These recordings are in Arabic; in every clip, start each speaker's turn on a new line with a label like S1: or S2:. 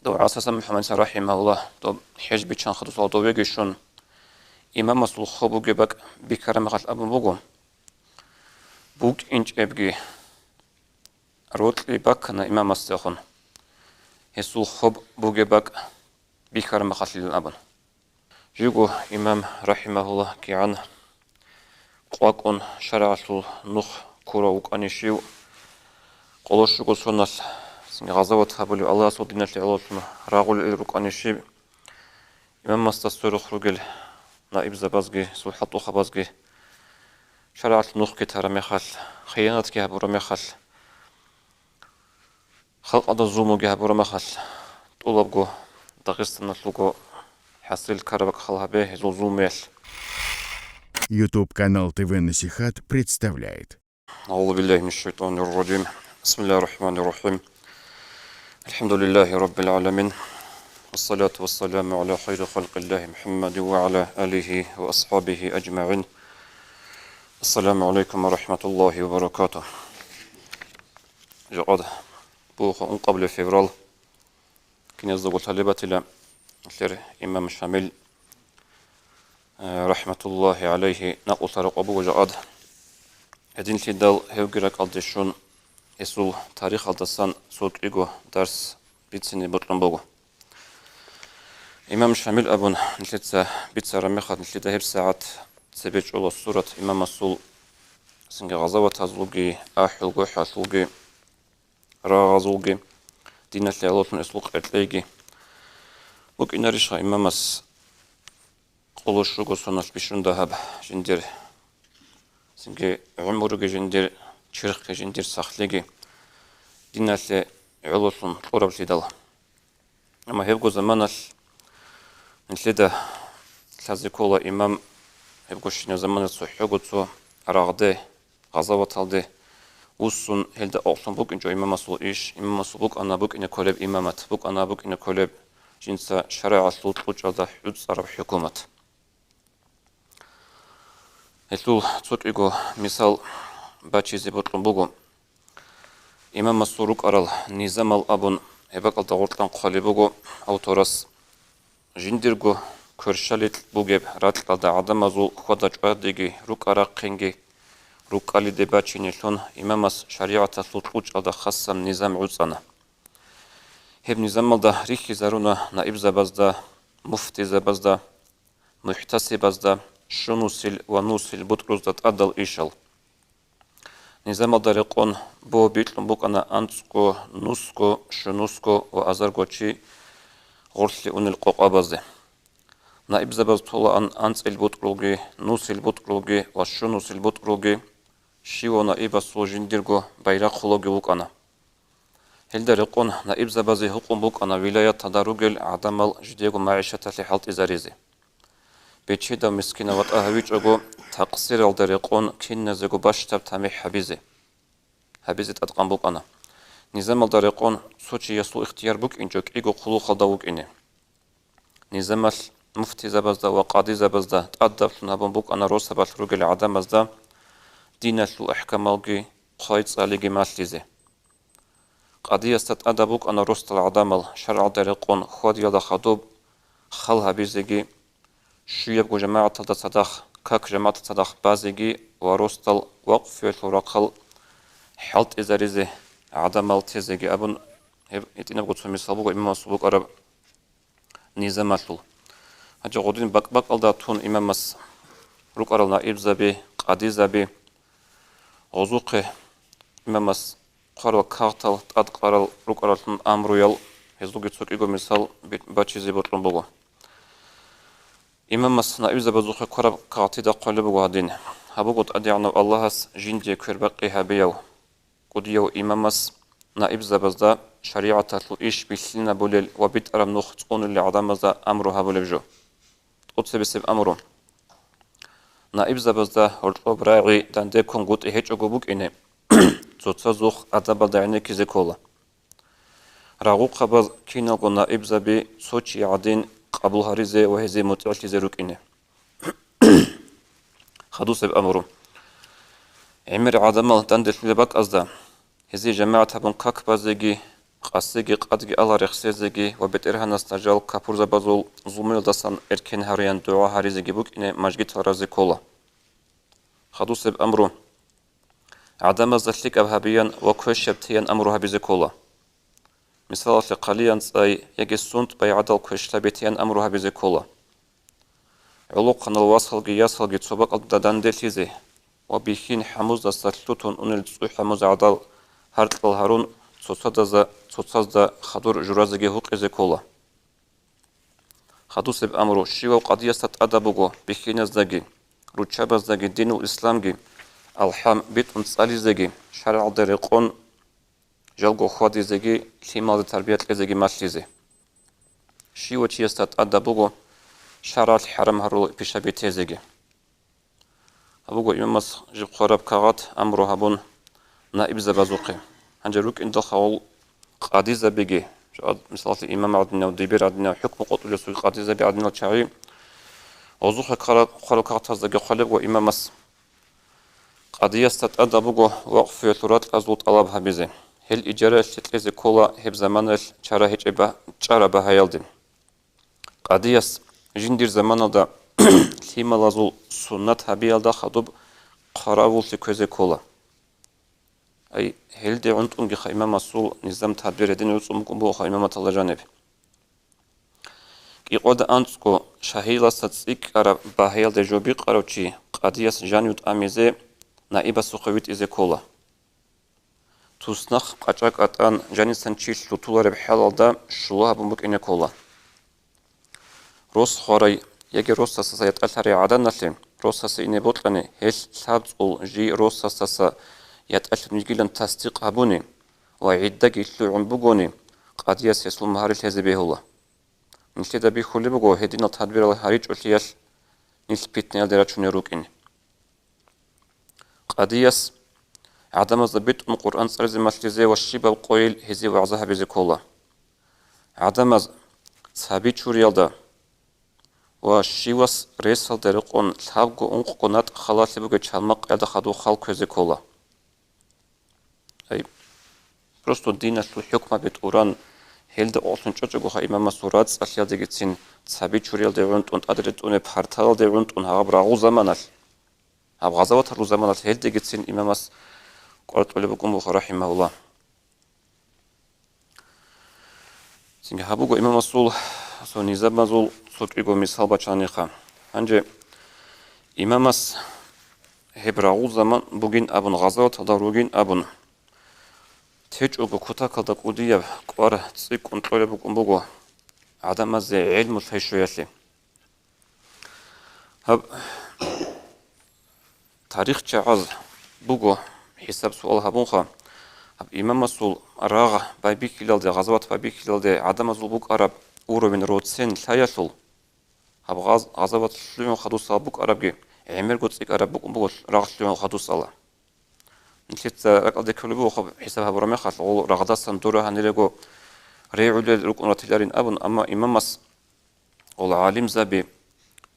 S1: دو عاصم محمد رحمه الله دو حج بيتشان خدوس الله دو بيجيشون إمام مسلو خبو جبك بكرم غل أبو بوجو بوك إنج أبجي روت لي بك أنا إمام مستخون هسول خب بوجبك بكرم غل الأبن جيجو إمام رحمه الله كي عن قواكون شرعة نخ كورا وكأنيشيو قولوشو سنة غزوة هبولي الله سودينا الله راغول الركأنيشي إمام مستسور خروجل نائب زبازجي سلحطو خبازجي شرعة نخ كتر مخال خيانة كهبور مخال خلق هذا الزوم جهبور مخال طلبجو داغستان لوجو حصل كربك خلها به زوميل
S2: YouTube канал ТВ Насихат представляет.
S1: أعوذ بالله من الشيطان الرجيم بسم الله الرحمن الرحيم الحمد لله رب العالمين والصلاة والسلام على خير خلق الله محمد وعلى آله وأصحابه أجمعين السلام عليكم ورحمة الله وبركاته جاء بوخ قبل فبراير كنا زوج طالبة إلى إمام شامل رحمة الله عليه نقل طرق أبو وجاد هدين تدل هوجرك الدشون يسول تاريخ الدسان سوق إيجو درس بيتسني بطلن بوجو إمام شامل أبون نتلت بيتس رميخات نتلت هب ساعات تبيج أول سورة إمام السول سنج غزوة تزلوجي أحلقو حلقو راغزوجي دين الثالث من أسلوق أتلاقي بوك إن ريشة إمامس قولوش شوكو سنة بيشون دهب جندير سنجي عمرو جندير شرق جندير سخليجي دينال علوسون قرب لدل أما هبقو زمان نتلدا تلازيكولا إمام هبقو شنو زمان صحيحو تو راغدي غزوة تالدي وسون هلدا أقصن بوك إنجو إمام سول إيش إمام سول بوك أنا بوك إن كولب إمامات بوك أنا بوك إن كولب جنسا شرع سلوط قجالة حدود صرف حكومة هلو تسوك إيجو مثال باتشيزي بطلن بوغو إمام مسوروك أرال نظام الأبن هباك الدغورتلان قالبوغو أو تورس جندرغو كرشاليت بوغيب راتل دا عدم زول خدا جواديجي روك أراقينجي روك ألي دي باتشينيلون إمامس شريعة سلطوج أدا خاصم نظام عوصانا هب نظام دا ريخي زارونا نائب زبازدا مفتي زبازدا محتسب زبازدا شنوسيل ونوسيل بطروز دات أدل إيشال نظام الدريقون بو بيتلن بوك أنا أنتسكو نوسكو شنوسكو وأزارغوشي غرسلي أون القوقابازي نائب زباز طولا أن أنت البطروغي نوس البطروغي وشنوس البطروغي شيو نائب سوجين ديرغو بايراق خلوغي بوك أنا هل دريقون نائب زبازي حقوم بوك أنا ولاية تداروغل عدمال جديغو معيشة لحالت إزاريزي بيتشي دا مسكينة وطأهويج أغو تقصير الدريقون كين نزيغو باشتاب تامي حبيزي تتقن بوك أنا نظام الدريقون سوچي يسو اختيار بوك إنجوك إيغو خلو خلدوك إني نظام المفتي زبازدا وقاضي زبازدا تأدب لنهبون بوك أنا روسا بالروغل عدم ازدا دينة الأحكامالغي قايد صاليغي ماسليزي قاضي استد أدبوك أنا روستا العدمال شرع الدريقون خود يلا خدوب خل حبيزيغي شويبغو جماعة تلدا صداخ كاك جماعة صداخ بازيغي وروستال وقف يلورقل حالت إزاريزي عدمال تيزيغي أبن إتنا بغو تسمي صابوغو إمام صبوغ أرب نظام أسلول هجا غودين بق ألدا تون إمام مس روك أرل نائب زبي قاضي زبي غزوق إمام مس قارو كارتل تأدق أرل روك أرل تون أمرو يل هزلوغي تسوك إيغو مثال باتشيزي بطلن بغو إمام مس نائب زبي زوخي قرب كارتي دا قلبو هادين هبوغو تأديعنو الله هس جندي كربقي هبيو قديو إمام مس نائب زبازدا شريعة الإيش بسلنا بوليل وبيت أرم نوخ تقون اللي عدامزدا أمرها بوليبجو قدس بسب أمرو نائب زبازدا هرطو براغي دانده كون قد إهيج أقوبوك إنه زوتا زوخ أدابا دعيني كيزي كولا راغو قبض كينالغو نائب زبي سوچي عدين قبل هاريزي وهزي متعل كيزي روك إنه خدو سب أمرو عمر عدامال دانده لباك أزدا هزي جماعة هبون كاك بازيجي قاسيجي قادجي الله رخصيزجي وبترها نستجال كابورزا بازول زوميل دسان إركن هريان دعاء هريزجي بوك إن مجد رازي كولا خدوس بأمره عدم زلك أبهابيا وكوش يبتيان أمرها بزكولا مثال قليلا أي يجي السنت بيعدل كوش لبتيان أمرها بزكولا علوق الوصل يصل جتسبق الددان دلتيزي وبيخين حموز دستلتون أن التسوي حموز عدل هرتل هارون تصدز خدور جرازجي هوق إزكولا خدوس بأمره شيوا قضية ستأدبوغو بيخين زدجي روتشابز زدجي دين الإسلامجي الحام بيت انتصالي زدجي شرع دريقون جلغو خوادي زدجي ليمال تربية لزدجي ماشليزي شيوا تيستات أدبوغو شرع الحرم هرول بيشابي تيزجي أبوغو إمامس جب خراب كاغات أمرو هبون نائب زبازوقي هنجروك إن دخول قاضي زبيجي مثال الإمام عدنا وديبير عدنا حكم قطع لسوي قاضي زبي عدنا الشعري وزوخ خراب كاغات هزدجي خلق وإمامس قضية ستأدى بوغو وقف يثورات أزول طلب هبيزي هل إجارة الشتلزي كولا هب زمان الشارع هجبه شارع بهايلدين قضية جندير زمان دا ليما لازول سنة هبيل دا خدوب قراول سكوزي كولا أي هل دي عند أمجي خيمة مسؤول نظام تدبير دين يوصمكم بو خيمة مطلع جانب كي قد أنتكو شهيلا ستسيك أرى بهايل دا جوبي قراوشي قضية جانيوت أميزي نائبة سخويت إزي كولا توسنخ قاچاق أتان جاني سنچيل لطولة بحلال دا شلوها بمبك إني كولا روس خوري يجي روس ساسا يتأثر عدن نسلم روس ساسا إني بطلني هل سابتقل جي روس ساسا يتأثر نجيلن تصديق هبوني وعدك يتلو عنبقوني قد يسيسل مهاري الهزي به الله نسلي دا بيخولي بقو هدين التدبير الهاريج أسلياش نسل بيتنيال ديراتشوني روكيني قديس عدم الضبط القرآن سرزي مسلزي والشيبة القويل هزي وعزها بزي كولا عدم ثابت شوريالدا والشيوس ريسال درقون لحبقو انققونات خلاص بقى چالمق يدا خدو خالق هزي كولا أي просто دين اسلو حكمة بتقران هلد أولن چوچگوها إمام سورات سأليال ديگتسين ثابت شوريالدا ونت ونت أدرت ونه بحرتال دي ونت ونه هغبراغو زمانال هب غزوات الزمانات هل ديجتسين إمامس قرأت لكم رحمه الله سنگ هبوغو إمام رسول سو نيزاب مزول سوتريغو مثال بچانيخا هنجي إمامس هبراغو زمان بوغين أبن غزوات داروغين أبن تيجوغو كوتاكال دا قودية قوار تسيق كنترول بكم بوغو عدم زي علم الفيشوياتي هب تاريخ جاز بوغو حساب سؤال هبونخا هب إمام مسؤول راغ بايبي كيلال دي غزوات بايبي كيلال دي عدم زول بوك عرب أوروين روتسين لايسول هب غزوات سليون خدوس بوك عربي عمر قدسك عرب بوك راغ سليون خدوس الله نسيت رقل دي كل بوخ حساب هبرمي خاطر رغداسن دورها نلقو ريعول ركن رتلارين أبن أما إمام مس والعالم زبي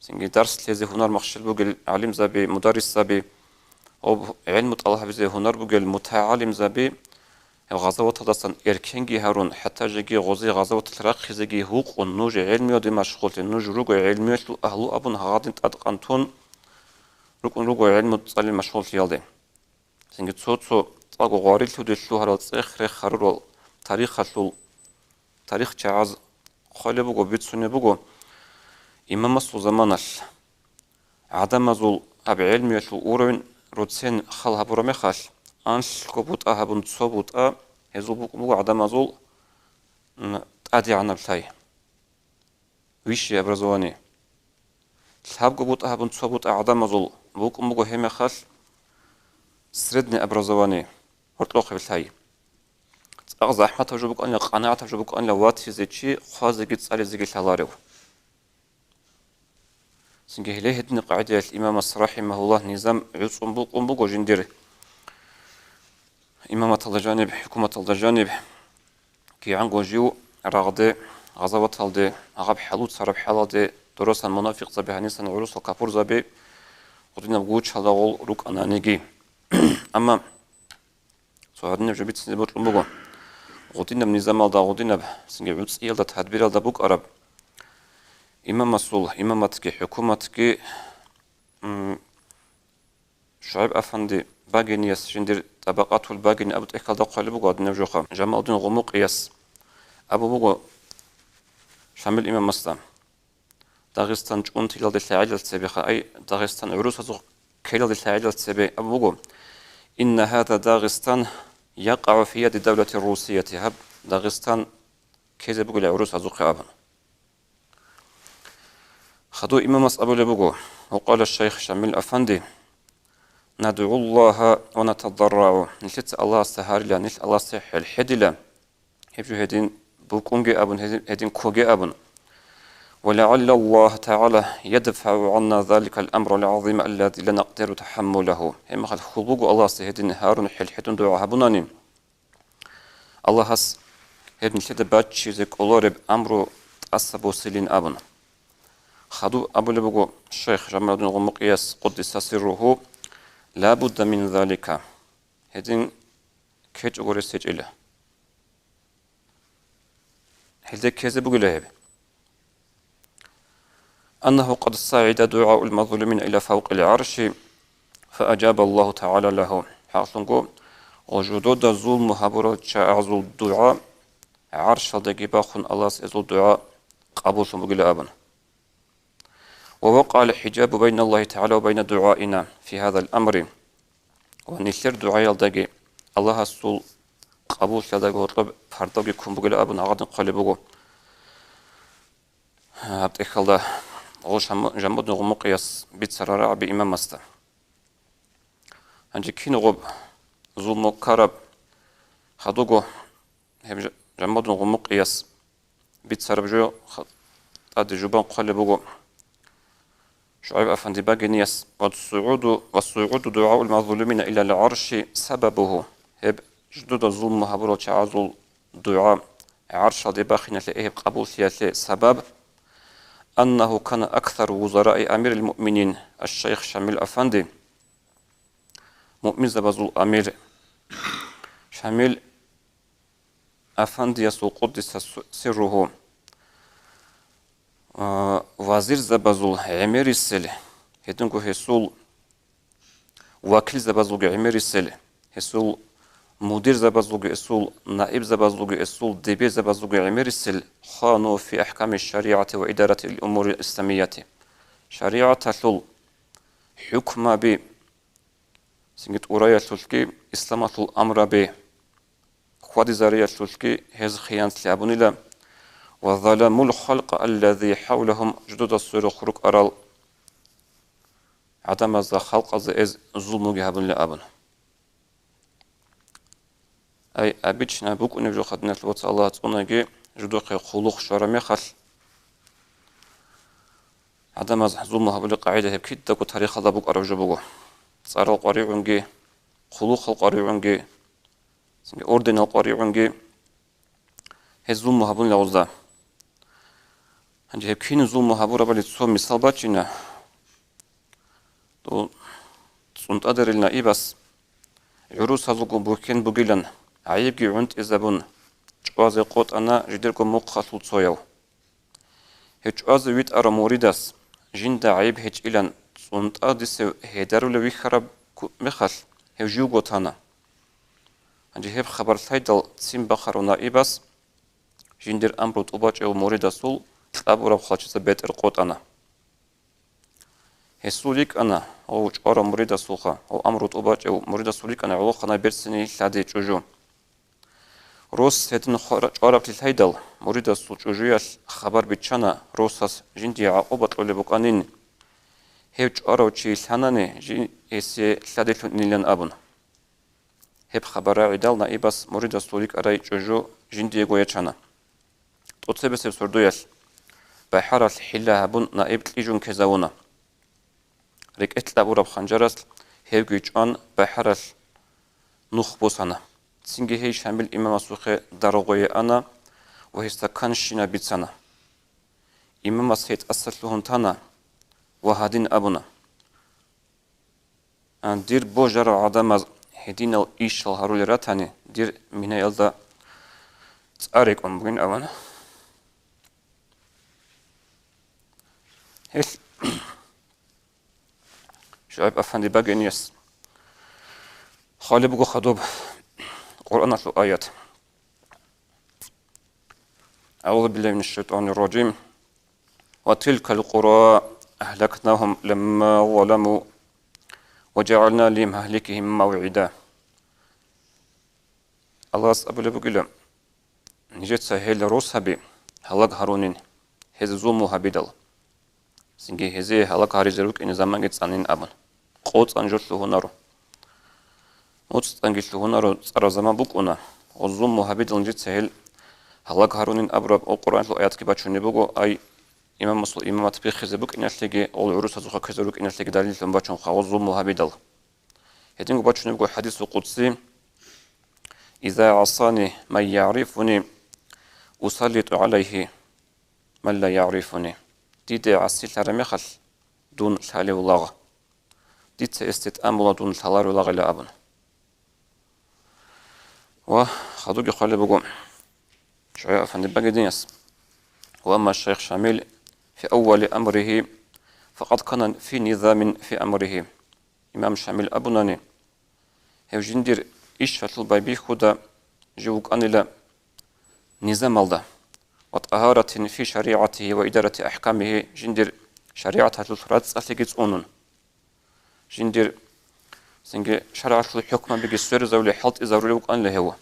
S1: سنجي درس لازم هنر مخشل بوجل عالم زبي مدرس زبي أو علم الله بزي هنر بوجل متعلم زبي غزوات دستان إركنجي هارون حتى جيجي غزي غزوات الرق زيجي هوق والنوج علمي ودي مشغول النوج رجع علمي أهل أبن هادين أدقنتون رجع علم تصلي مشغول في يالدين سنجي تصو تلاقو غاريل تودلو هرال تسخر خرول تاريخ خلول تاريخ جاز خالي بوجو بيتسوني بوجو إمام مسلو زمانش عدم زول أب علمي يشل أورين روتسين خال هبرمي خاش أنش كبوت أهبن تصبوت هزول بوجو عدم زول أدي عنا بتاعي ويش يبرزواني الحب كبوت أهبن تصبوت عدم زول بوجو هم خاش سردني أبرزواني هرتلوخ بتاعي أغز أحمد تجربك أن قناعة تجربك أن لوات زيتشي خاز جت على زيج الحلارو سنجه له هدن قاعدة الإمام رحمه الله نظام عصم بوق وجندير إمامة الجانب حكومة الجانب كي عنقو جيو رغدي غزوات هالدي أغاب حلوت صرب حلادي دراسا منافق زبي هنيسان عروس الكافور زبي ودينا بقوش هلاغول روك أنانيجي أما سوهدنا جبيت سنبوت لمبوغو غودينب نظامالدا غودينب سنجي عوصيالدا تدبيرالدا بوك أرب إمام مسؤول إمامتكي حكومتكي شعيب أفندي باقينيس شندير طبقات الباقين أبو تأكل دقة لبوغو أدنى جوخا جمال الدين غموق يس أبو بوغو شامل إمام مسلم داغستان جون تيلال دي ساعدة السبيخة أي داغستان عروس هزو كيلال دي ساعدة السبي أبو بوغو إن هذا داغستان يقع في يد الدولة الروسية هب داغستان كيزي بوغو لعروس هزو قيابا خدو إمام أبو لبوغو وقال الشيخ شامل أفندي ندعو الله ونتضرع نلت الله سهارلا نلت الله سحل حدلا هبجو هدين بوكونجي أبن هدين كوجي أبن ولعل الله تعالى يدفع عنا ذلك الأمر العظيم الذي لا نقدر تحمله هم خل خلوق الله سهدين هارون حل حدن دعاء هبناني الله هس هدين شد باتشي زك أولورب أمرو أصبو سلين أبن خدو أبو لبقو الشيخ جمال الدين غمقياس قدس سره لا بد من ذلك هدين كيج أوريسيج إله هل كذب له أنه قد صعد دعاء المظلومين إلى فوق العرش فأجاب الله تعالى له حاصلنقو وجدود ظلم هبرو شاعزو الدعاء عرش دقيباخن الله سيزو الدعاء قبول سنبقل أبن ووقع الحجاب بين الله تعالى وبين دعائنا في هذا الأمر ونسير دعاء الدقي الله السول قبول شدق وطلب فردوغي كنبقل أبن عادن قلبوغو عبد إخالده غوش جمود نغو مقياس بيت سرارع بإمام مستا هنجي كي نغو ظلم كارب خدوغو جمود نغو مقياس بيت سرب جو قد جبان قلبوغو شعيب أفندي باقينيس والصعود دعاء المظلومين إلى العرش سببه هب جدود الظلم هبرو تعازل دعاء عرش دباخنا لإيه قبول سياسي سبب أنه كان أكثر وزراء أمير المؤمنين الشيخ شامل أفندي مؤمن زبازو أمير شامل أفندي يسو قدس سره وزير زبازو عمير السل هدنكو هسول وكيل زبازو عمير السل هسول مدير زبازوغ أصول نائب زبازوغ أصول دبي زبازوغ عمير السل خانوا في أحكام الشريعة وإدارة الأمور الإسلامية شريعة الثل حكم ب سنجت أورايا الثلكي إسلامة الأمر ب خواد زاريا الثلكي هز خيان سلابونيلا وظلم الخلق الذي حولهم جدود السور خروق أرال عدم الخلق خلق إز ظلم جهبن لأبن أي أبيتشنا بوك نبجو خدنا الواتس الله تقولنا جدوق خلوق شرمي خل عدم ظلم هبل قاعدة هبكيد دكو تاريخ الله بوك أرجو بوك صار القريعونجي خلوق القريعونجي أردن القريعونجي هزوم هبل لوزا هنجي هبكين ظلم هبل ربلي تصوم مثال باتشنا تو تصنت أدر لنا إبس عروس هزوكو بوكين بوغيلن عيبكي عند إزابون جواز قوت أنا جديركم مقخصل تصويو هجواز ويت أرى موريداس جند عيب هج إلان صنت أدس هيدارو لوي خراب مخل هجيو قوتانا هنجي هب خبر سايدل تسيم بخارو نائباس جندر أمرو طوباج أو موريداسول تلابو رب خلچة بيت القوت أنا هسوليك أنا أو جارة موريداسولخا أو أمرو طوباج أو موريداسوليك أنا عوخنا بيرسني لادي جوجو روس هدن جارب للهيدل موريداسول جوجويا خبر بيتشانا روساس جندي عقوبة لبقانين هب جارة وشي لحناني جي إسي لادي نيلان أبن هب خبر عدال نائباس موريداسوليك أراي جوجو جندي غويتشانا توتسبس سردويال بحارة الحلا هبون نائب تليجون كزاونا ريك اتلابو رب خنجرس هيو جان بحارة نخبوسانا سنجي هي شامل إمام سوخي دارغوي أنا وهستكان شينا بيتسانا إمام سيد أسلوهن تانا وهادين أبونا أن دير بوجر عدم هدين الإيش الهارول راتاني دير من يلدا წარეკონ ბგინ ავანა ეს شعيب أفندي باقينيس خالي بقو خدوب قرآن آيات أعوذ بالله من الشيطان الرجيم وتلك القرى أهلكناهم لما ظلموا وجعلنا لمهلكهم موعدا الله أبو بقول نجت سهل روسها هلاك هارونين هزومو هبيدل سنجي هزي هلاك هاريزروك إن زمان جت سنين أبن قوت أنجت لهنارو موت أنجت لهنارو صار زمان بقونا وزومو هبيدل نجت سهل هلاك هارونين أبرب القرآن الآيات كباشوني بقو أي إمام مسلم إمام تبي خزبوك إن أشلقي أول عروس هزوخا خزبوك إن أشلقي دليل لنباشون خوزومو هبيدل هدين باشوني بقو حديث القدسي إذا عصاني من يعرفني أسلط عليه من لا يعرفني ديد عسيل رميخل دون الحالي والله ديد استتأمل دون الحلال والله لا أبن وخذوك خالي بقوم شعيا أفندي باقي دينيس وأما الشيخ شامل في أول أمره فقد كان في نظام في أمره إمام شامل أبناني هو جندير إيش فتل بايبي خدا جوك أنيلا نظام الله وطهارة في شريعته وإدارة أحكامه جندر شريعة الفرات أثقت أونن جندر سنج شرع الحكم بجسر زولي حلت إزاري أن له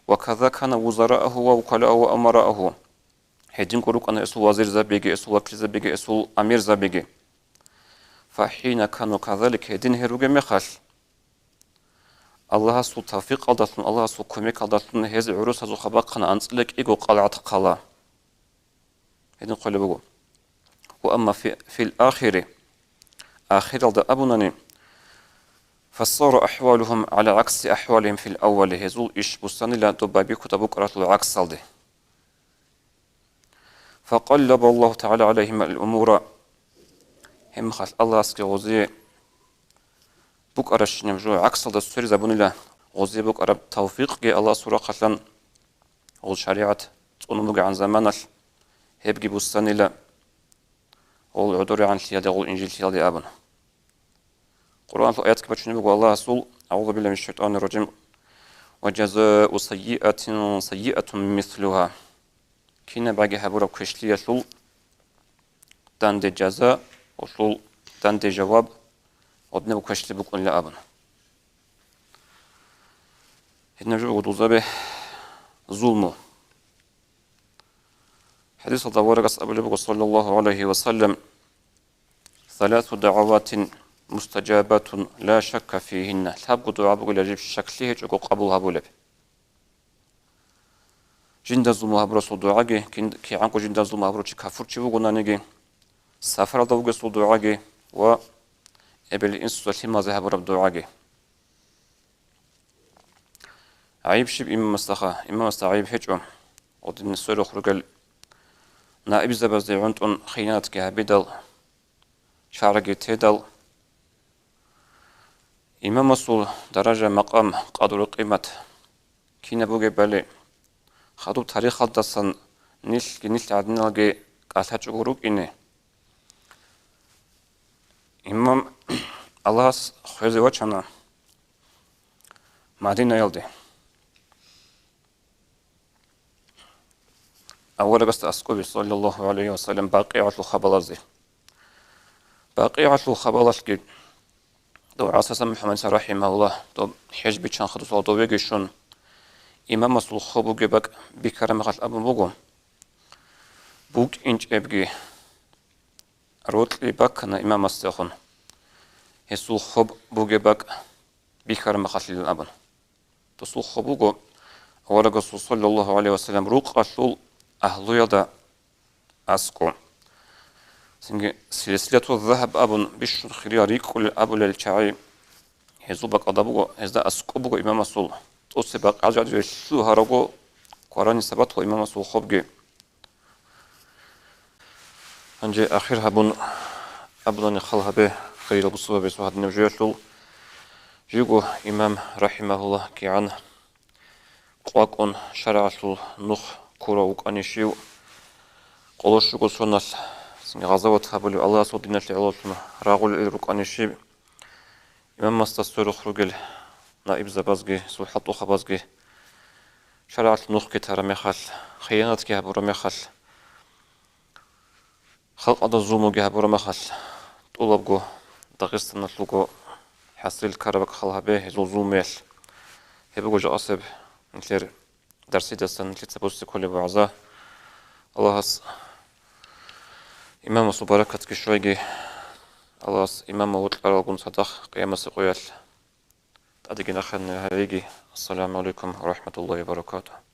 S1: وكذا كان وزراءه ووكلاءه وأمراءه هدين كروك أن أسول وزير زبيجي أسول وكيل زبيجي أسول أمير زبيجي فحين كانوا كذلك هدين هروج مخال الله سو توفيق ألدتن الله سو كميك ألدتن هذا عروس هذا خباقنا أنسلك إيجو قلعة قلا هذا نقول بقول وأما في الآخر آخر أبونني فصار أحوالهم على عكس أحوالهم في الأول هزول إيش بستان لا تبابي كتبوك راتل العكس صلده فقلب الله تعالى عليهم الأمور هم خل الله سكي غزي بوك أرش نمجو عكس صلده سوري زبون الله غزي بوك أرب توفيق جي الله سورة قتلن غز شريعة تقولون عن زمان هبجي بستان لا غل عدوري عن سيادة غل إنجيل سيادة أبن قرآن الآيات كبيرة نبغى الله رسول أعوذ بالله من الشيطان الرجيم وجزاء سيئة سيئة مثلها كنا باقي هبورا كشلية سول داند جزاء وسول داند جواب ودنا كشلي بكون لا أبن هنا جو غدوزة ظلمه حديث الضوارق أبو صلى الله عليه وسلم ثلاث دعوات مستجابات لا شك فيهن تابق دعاء بقول أجيب شكله جو قبولها بولب جند الظلم هبرس دعاء كي عنكو جند الظلم هبرس كافر تشوفوا نانيجي سافر دعوة صل دعاء و قبل إنس سليم ذهب رب دعاء عيب شب إمام مستعيب هجوم ودين السر خرج نائب زبز عندن خيانات كهبدل شارج تدل إمام رسول درجة مقام قدر قيمة كنا بوجي بالي خدوب تاريخ الدسن نيل عدنا لقي قالت جروك إنه إمام الله خير وجهنا مدينة يلدي أول بس أسكوبي صلى الله عليه وسلم باقيعة الخبلازي باقيعة الخبلازي دو عساس محمد رحمه الله دو حجب چان خدو دو بگشون إمام رسول خبو جبك بكرم خل أبو بوغو بوك إنج أبجي روت لي بكنا إمام استخون هسول خب بوجبك بكرم خل الأبن تسول خبوغو أول رسول صلى الله عليه وسلم روق أشول أهلو يدا أسكو سلسلة الذهب أبن بشر خياري كل أبو للشعي هزوبك أضبو هزدا أسكوبو إمام رسول توسبق عجاد يشلو هرقو قراني سبته إمام رسول خبجي أنجي آخر هبون أبلاني خلها به خير بصوبة بسوهد نوجيشلو جيغو إمام رحمه الله كي عنه قواكون شرعة نخ كورا وكأنيشيو قولوش قصونال غزوة هابولي الله صدينا لعلوتنا راغول الركأنيشيو إمام مستسور خروجل نائب زبازجي سلحط خبازجي شرعة نخ كتار مخال خيانة كهبور مخال خلق أدا زومو كهبور مخال طلبجو داغستان لوجو حصيل كربك خلها به زوميل هبجو جاسب نتلر درسي دستان نتلر تبوس كل بعضا الله إمام مباركة كشويجي الله إمام وطلع الجون صدق قيام سقيال أديكنا خن هريجي السلام عليكم ورحمة الله وبركاته.